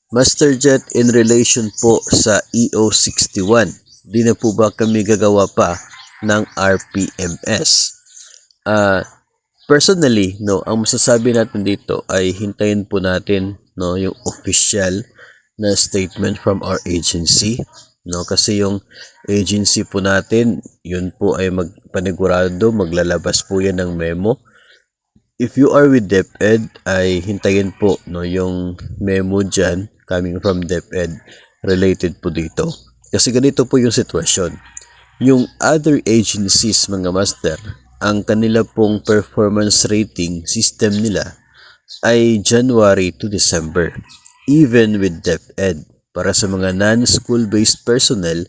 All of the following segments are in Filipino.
Master Jet, in relation po sa EO61, di na po ba kami gagawa pa ng RPMS? Personally, no, ang masasabi natin dito ay hintayin po natin, no, yung official na statement from our agency, no, kasi yung agency po natin, yun po ay magpanigurado, maglalabas po yan ng memo. If you are with DepEd, ay hintayin po, no, yung memo dyan coming from DepEd related po dito. Kasi ganito po yung sitwasyon. Yung other agencies, mga master, ang kanila pong performance rating system nila ay January to December. Even with DepEd, para sa mga non-school-based personnel,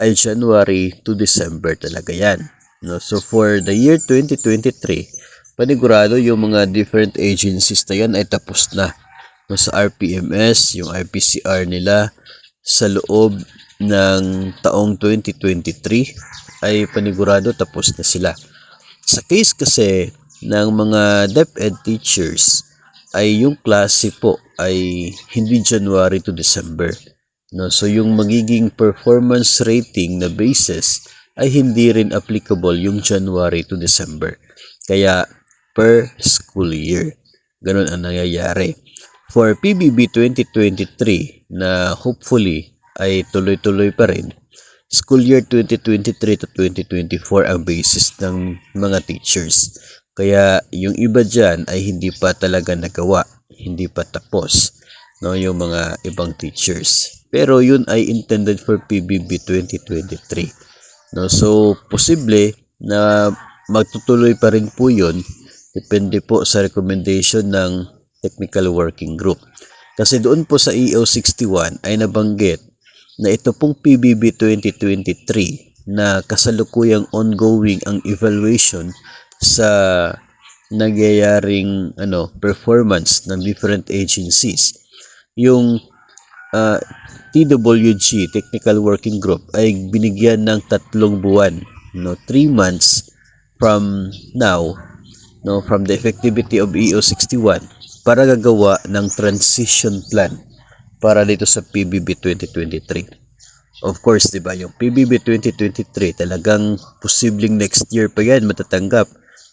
ay January to December talaga yan. No? So for the year 2023, panigurado yung mga different agencies na yan ay tapos na. No, sa RPMS, yung IPCR nila sa loob ng taong 2023 ay panigurado tapos na sila. Sa case kasi ng mga DepEd teachers ay yung klase po ay hindi January to December. No, so yung magiging performance rating na basis ay hindi rin applicable yung January to December. Kaya per school year. Ganun ang nangyayari. For PBB 2023 na hopefully ay tuloy-tuloy pa rin, school year 2023 to 2024 ang basis ng mga teachers. Kaya yung iba dyan ay hindi pa talaga nagawa, hindi pa tapos, no, yung mga ibang teachers. Pero yun ay intended for PBB 2023. No, so posible na magtutuloy pa rin po yun. Depende po sa recommendation ng Technical Working Group. Kasi doon po sa EO61 ay nabanggit na ito pong PBB 2023 na kasalukuyang ongoing ang evaluation sa nagyayaring performance ng different agencies. Yung TWG, Technical Working Group, ay binigyan ng 3 buwan, 3 months from now, no, from the effectivity of EO61 para gagawa ng transition plan para dito sa PBB 2023. Of course, 'di ba, yung PBB 2023 talagang posibleng next year pa yan matatanggap.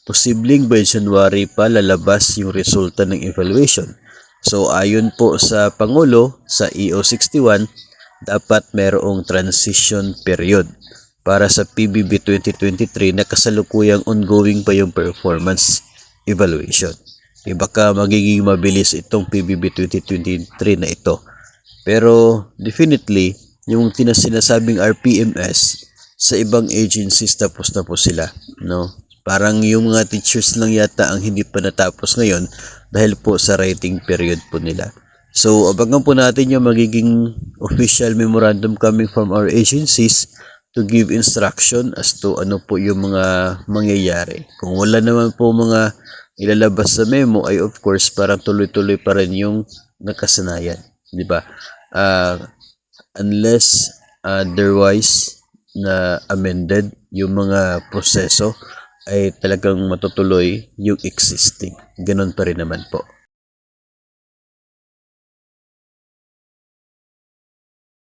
Posibleng by January pa lalabas yung resulta ng evaluation. So ayon po sa Pangulo sa EO61, dapat merong transition period para sa PBB 2023 na kasalukuyang ongoing pa yung performance evaluation. Baka magiging mabilis itong PBB 2023 na ito. Pero definitely, yung sinasabing RPMS sa ibang agencies tapos na po sila, no? Parang yung mga teachers lang yata ang hindi pa natapos ngayon dahil po sa rating period po nila. So, abangan po natin yung magiging official memorandum coming from our agencies to give instruction as to ano po yung mga mangyayari. Kung wala naman po mga ilalabas sa memo ay of course parang tuloy-tuloy pa rin yung nakasanayan, di ba? Unless otherwise na amended yung mga proseso ay talagang matutuloy yung existing. Ganon pa rin naman po.